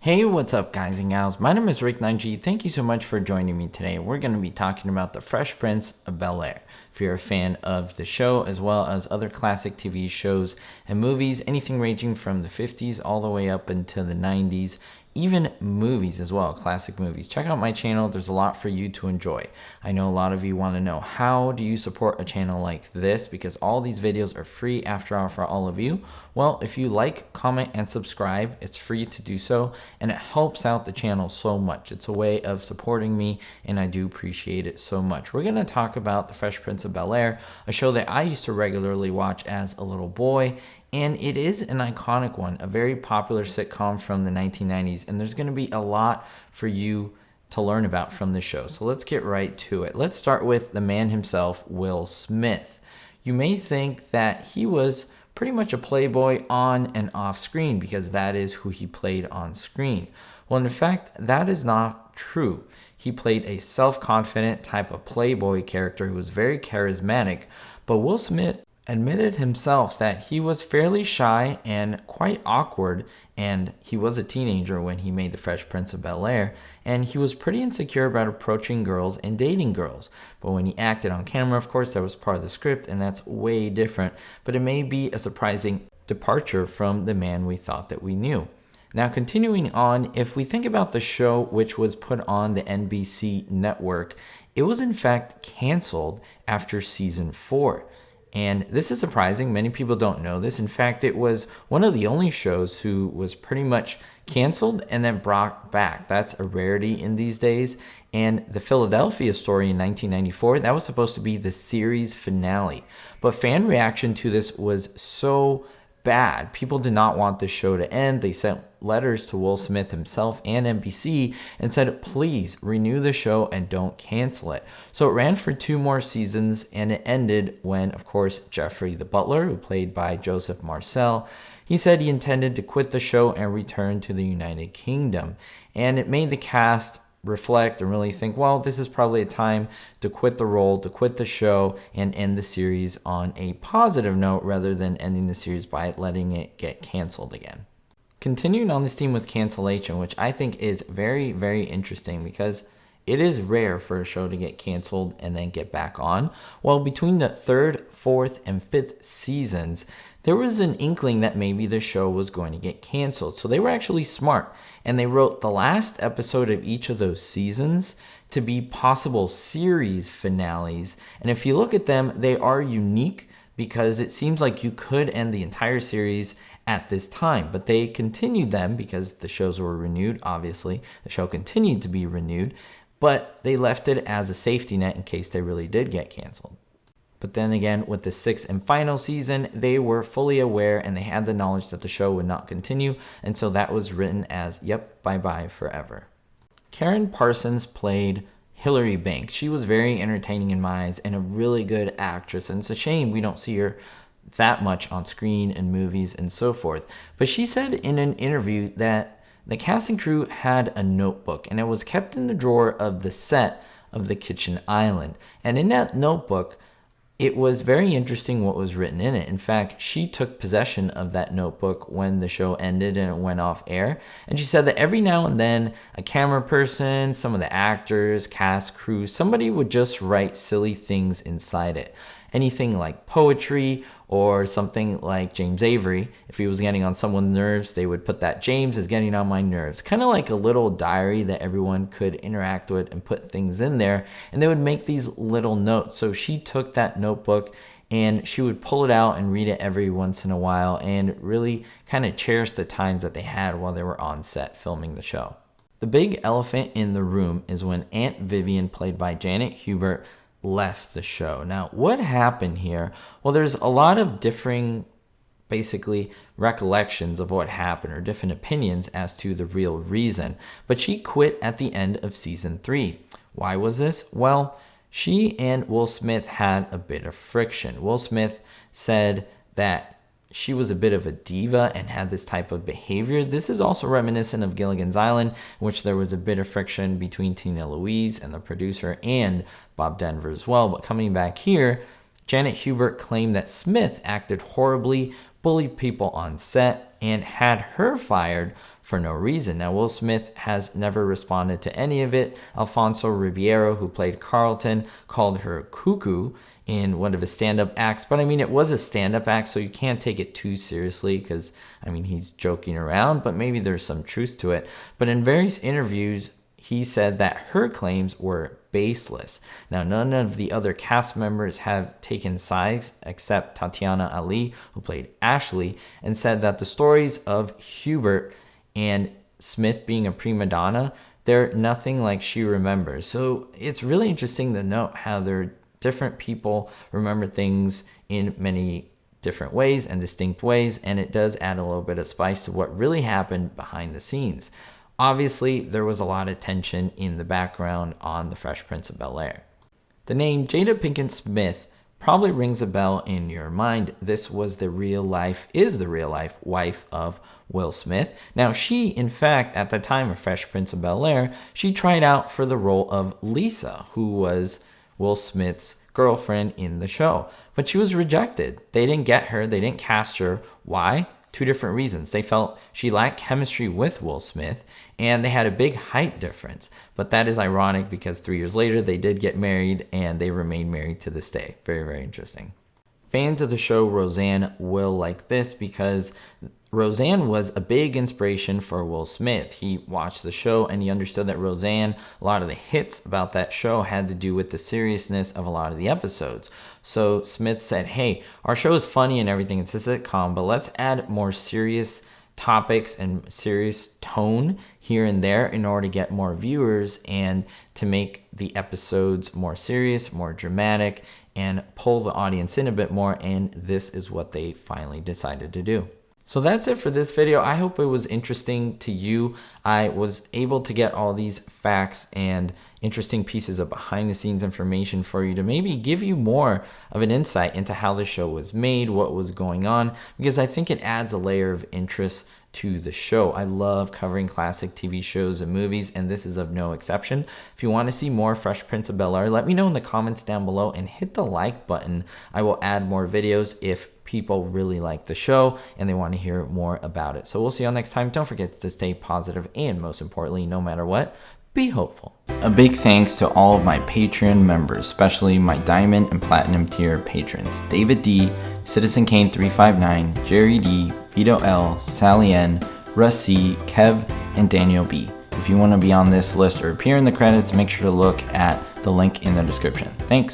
Hey, what's up guys and gals? My name is Rick 9G. Thank you so much for joining me today. We're going to be talking about The Fresh Prince of Bel-Air. If you're a fan of the show as well as other classic TV shows and movies, anything ranging from the 50s all the way up into the 90s, even movies as well, classic movies. Check out my channel. There's a lot for you to enjoy. I know a lot of you want to know, how do you support a channel like this? Because all these videos are free after all for all of you. Well, if you like, comment, and subscribe, it's free to do so, and it helps out the channel so much. It's a way of supporting me, and I do appreciate it so much. We're going to talk about The Fresh Prince of Bel-Air, a show that I used to regularly watch as a little boy. And it is an iconic one, a very popular sitcom from the 1990s. And there's going to be a lot for you to learn about from the show. So let's get right to it. Let's start with the man himself, Will Smith. You may think that he was pretty much a playboy on and off screen because that is who he played on screen. Well, in fact, that is not true. He played a self-confident type of playboy character who was very charismatic. But Will Smith admitted himself that he was fairly shy and quite awkward, and he was a teenager when he made The Fresh Prince of Bel-Air, and he was pretty insecure about approaching girls and dating girls. But when he acted on camera, of course, that was part of the script, and that's way different, but it may be a surprising departure from the man we thought that we knew. Now, continuing on, if we think about the show which was put on the NBC network, it was in fact canceled after season 4. And this is surprising. Many people don't know this. In fact, it was one of the only shows who was pretty much canceled and then brought back. That's a rarity in these days. And the Philadelphia story in 1994, that was supposed to be the series finale. But fan reaction to this was so bad. People did not want the show to end. They sent letters to Will Smith himself and NBC and said, please renew the show and don't cancel it. So it ran for 2 more seasons, and it ended when, of course, Jeffrey the butler, who played by Joseph Marcel, he said he intended to quit the show and return to the United Kingdom. And it made the cast reflect and really think, well, this is probably a time to quit the role, to quit the show, and end the series on a positive note rather than ending the series by letting it get canceled again. Continuing on this theme with cancellation, which I think is very, very interesting because it is rare for a show to get canceled and then get back on. Well, between the 3rd, 4th, and 5th seasons, there was an inkling that maybe the show was going to get canceled. So they were actually smart, and they wrote the last episode of each of those seasons to be possible series finales. And if you look at them, they are unique because it seems like you could end the entire series at this time, but they continued them because the shows were renewed. Obviously, the show continued to be renewed, but they left it as a safety net in case they really did get canceled. But then again, with the 6th and final season, they were fully aware and they had the knowledge that the show would not continue. And so that was written as, yep, bye-bye forever. Karen Parsons played Hilary Banks. She was very entertaining in my eyes and a really good actress. And it's a shame we don't see her that much on screen and movies and so forth. But she said in an interview that the cast and crew had a notebook and it was kept in the drawer of the set of the kitchen island. And in that notebook, it was very interesting what was written in it. In fact, she took possession of that notebook when the show ended and it went off air. And she said that every now and then, a camera person, some of the actors, cast, crew, somebody would just write silly things inside it. Anything like poetry or something like James Avery. If he was getting on someone's nerves, they would put that James is getting on my nerves. Kind of like a little diary that everyone could interact with and put things in there. And they would make these little notes. So she took that notebook and she would pull it out and read it every once in a while and really kind of cherish the times that they had while they were on set filming the show. The big elephant in the room is when Aunt Vivian, played by Janet Hubert, left the show. Now, what happened here? Well, there's a lot of differing, basically, recollections of what happened or different opinions as to the real reason. But she quit at the end of season 3. Why was this? Well, she and Will Smith had a bit of friction. Will Smith said that she was a bit of a diva and had this type of behavior. This is also reminiscent of Gilligan's Island, in which there was a bit of friction between Tina Louise and the producer and Bob Denver as well. But coming back here, Janet Hubert claimed that Smith acted horribly, bullied people on set, and had her fired for no reason. Now, Will Smith has never responded to any of it. Alfonso Ribeiro, who played Carlton, called her cuckoo in one of his stand-up acts. But I mean, it was a stand-up act, so you can't take it too seriously because, I mean, he's joking around, but maybe there's some truth to it. But in various interviews, he said that her claims were baseless. Now, none of the other cast members have taken sides except Tatiana Ali, who played Ashley, and said that the stories of Hubert and Smith being a prima donna, they're nothing like she remembers. So it's really interesting to note how they're different people remember things in many different ways and distinct ways, and it does add a little bit of spice to what really happened behind the scenes. Obviously, there was a lot of tension in the background on The Fresh Prince of Bel-Air. The name Jada Pinkett Smith probably rings a bell in your mind. This was the real life wife of Will Smith. Now, she, in fact, at the time of Fresh Prince of Bel-Air, she tried out for the role of Lisa, who was Will Smith's girlfriend in the show, but she was rejected. They didn't get her. They didn't cast her. Why? Two different reasons. They felt she lacked chemistry with Will Smith, and they had a big height difference. But that is ironic because 3 years later, they did get married, and they remain married to this day. Very, very interesting. Fans of the show Roseanne will like this because Roseanne was a big inspiration for Will Smith. He watched the show and he understood that Roseanne, a lot of the hits about that show had to do with the seriousness of a lot of the episodes. So Smith said, hey, our show is funny and everything, it's a sitcom, but let's add more serious topics and serious tone here and there in order to get more viewers and to make the episodes more serious, more dramatic, and pull the audience in a bit more, and this is what they finally decided to do. So that's it for this video. I hope it was interesting to you. I was able to get all these facts and interesting pieces of behind the scenes information for you to maybe give you more of an insight into how the show was made, what was going on, because I think it adds a layer of interest to the show. I love covering classic TV shows and movies, and this is of no exception. If you want to see more Fresh Prince of Bel-Air, let me know in the comments down below and hit the like button. I will add more videos if people really like the show and they want to hear more about it. So we'll see you all next time. Don't forget to stay positive, and most importantly, no matter what, be hopeful. A big thanks to all of my Patreon members, especially my Diamond and Platinum tier patrons: David D, Citizen Kane 359, Jerry D, Vito L, Sally N, Russ C, Kev, and Daniel B. If you want to be on this list or appear in the credits, make sure to look at the link in the description. Thanks.